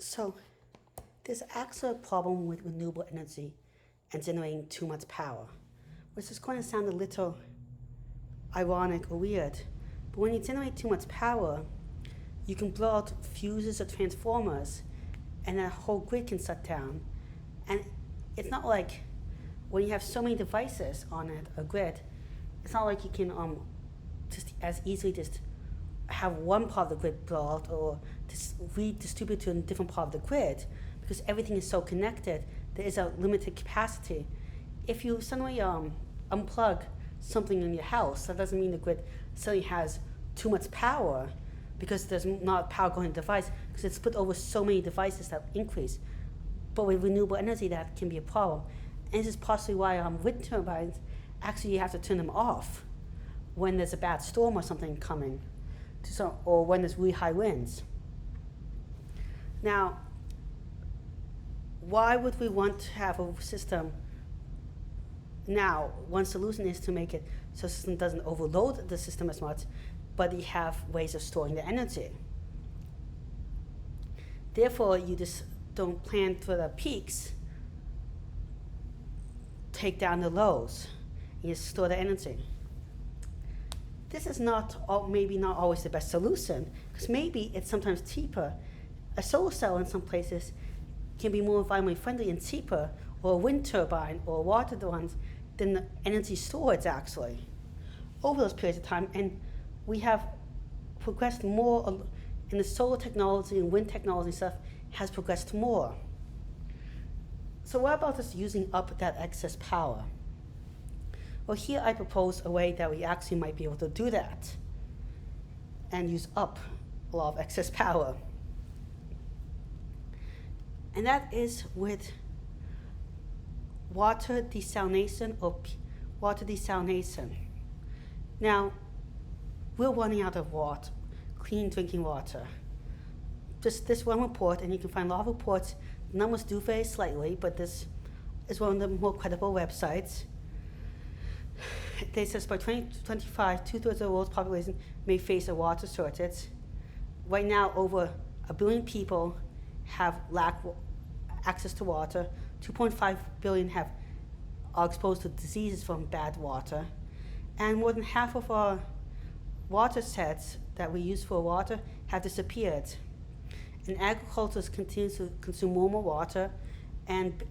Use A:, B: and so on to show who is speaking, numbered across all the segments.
A: So there's actually a problem with renewable energy and generating too much power, which is going to sound a little ironic or weird. But when you generate too much power, you can blow out fuses or transformers, and that whole grid can shut down. And it's not like when you have so many devices on a grid, it's not like you can just as easily just have one part of the grid blow out or just redistribute to a different part of the grid, because everything is so connected. There is a limited capacity. If you suddenly unplug something in your house, that doesn't mean the grid suddenly has too much power, because there's not power going to the device, because it's split over so many devices that increase. But with renewable energy, that can be a problem. And this is possibly why wind turbines, actually you have to turn them off when there's a bad storm or something coming, or when there's really high winds. Now, why would we want to have a system now? One solution is to make it so the system doesn't overload the system as much, but you have ways of storing the energy. Therefore, you just don't plan for the peaks, take down the lows, and you store the energy. This is maybe not always the best solution, because maybe it's sometimes cheaper. A solar cell in some places can be more environmentally friendly and cheaper, or a wind turbine or water ones, than the energy storage actually over those periods of time. And we have progressed more in the solar technology and wind technology stuff has progressed more. So what about just using up that excess power? Well, here I propose a way that we actually might be able to do that and use up a lot of excess power. And that is with water desalination or water desalination. Now, we're running out of water, clean drinking water. Just this one report, and you can find a lot of reports. The numbers do vary slightly, but this is one of the more credible websites. They says by 2025, 2/3 of the world's population may face a water shortage. Right now, over 1 billion people have access to water. 2.5 billion are exposed to diseases from bad water. And more than half of our water sets that we use for water have disappeared. And agriculture continues to consume more and more water, and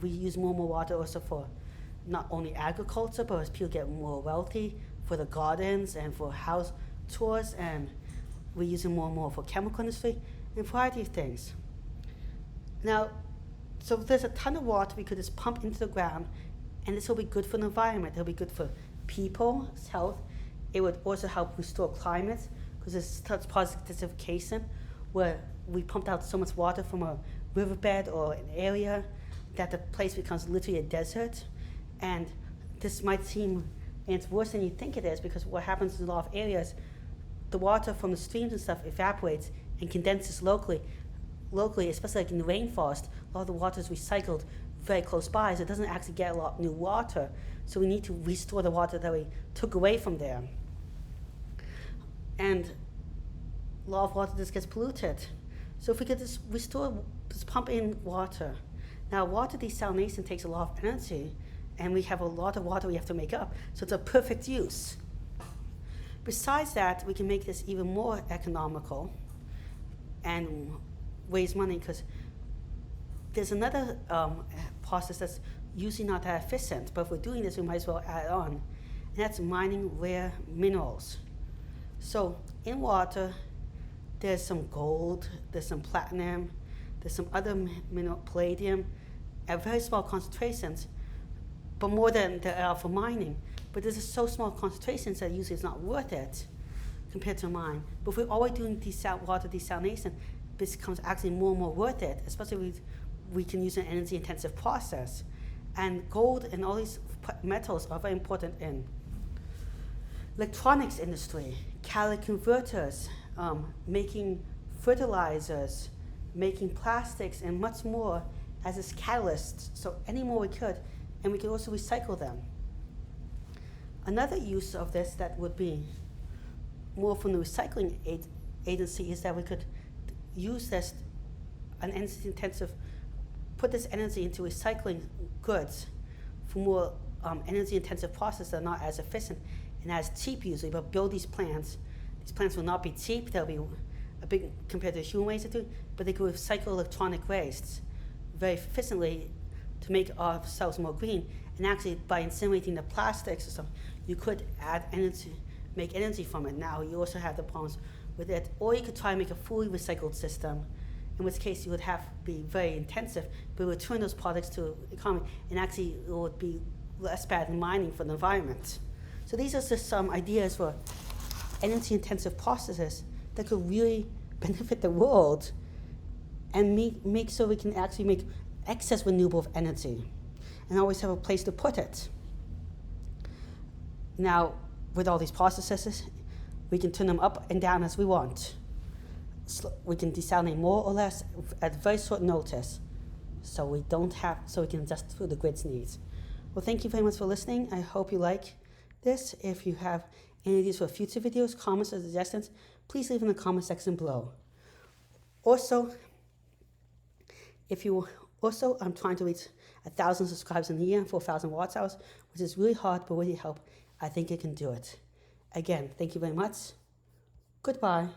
A: we use more and more water also for not only agriculture, but as people get more wealthy, for the gardens and for house tours, and we're using more and more for chemical industry and a variety of things. Now, so there's a ton of water we could just pump into the ground, and this will be good for the environment. It'll be good for people's health. It would also help restore climate, because there's such desertification where we pumped out so much water from a riverbed or an area that the place becomes literally a desert. And this might seem, and it's worse than you think it is, because what happens in a lot of areas, the water from the streams and stuff evaporates and condenses locally, especially like in the rainforest. A lot of the water is recycled very close by, so it doesn't actually get a lot of new water. So we need to restore the water that we took away from there. And a lot of water just gets polluted. So if we could just pump in water. Now, water desalination takes a lot of energy, and we have a lot of water we have to make up, so it's a perfect use. Besides that, we can make this even more economical and raise money, because there's another process that's usually not that efficient, but if we're doing this, we might as well add on, and that's mining rare minerals. So in water, there's some gold, there's some platinum, there's some other mineral, palladium, at very small concentrations, but more than there are for mining. But there's so small concentrations that usually it's not worth it compared to mine. But if we're always doing water desalination, this becomes actually more and more worth it, especially if we can use an energy-intensive process. And gold and all these metals are very important in electronics industry, catalytic converters, making fertilizers, making plastics, and much more as its catalysts. So any more we could, and we could also recycle them. Another use of this that would be more from the recycling agency is that we could use this an energy intensive, put this energy into recycling goods for more energy intensive processes that are not as efficient and as cheap usually, but build these plants. These plants will not be cheap, they'll be a big compared to human ways to do, but they could recycle electronic wastes very efficiently to make ourselves more green. And actually, by incinerating the plastics or something, you could add energy, make energy from it. Now, you also have the problems with it. Or you could try and make a fully recycled system, in which case you would have to be very intensive, but return those products to the economy, and actually it would be less bad than mining for the environment. So these are just some ideas for energy-intensive processes that could really benefit the world and make so we can actually make excess renewable energy and always have a place to put it. Now, with all these processes, we can turn them up and down as we want. We can desalinate more or less at very short notice, so we can adjust to the grid's needs. Well, thank you very much for listening. I hope you like this. If you have any ideas for future videos, comments, or suggestions, please leave in the comment section below. Also, I'm trying to reach 1,000 subscribers in a year and 4,000 watch hours, which is really hard, but with your help, I think I can do it. Again, thank you very much. Goodbye.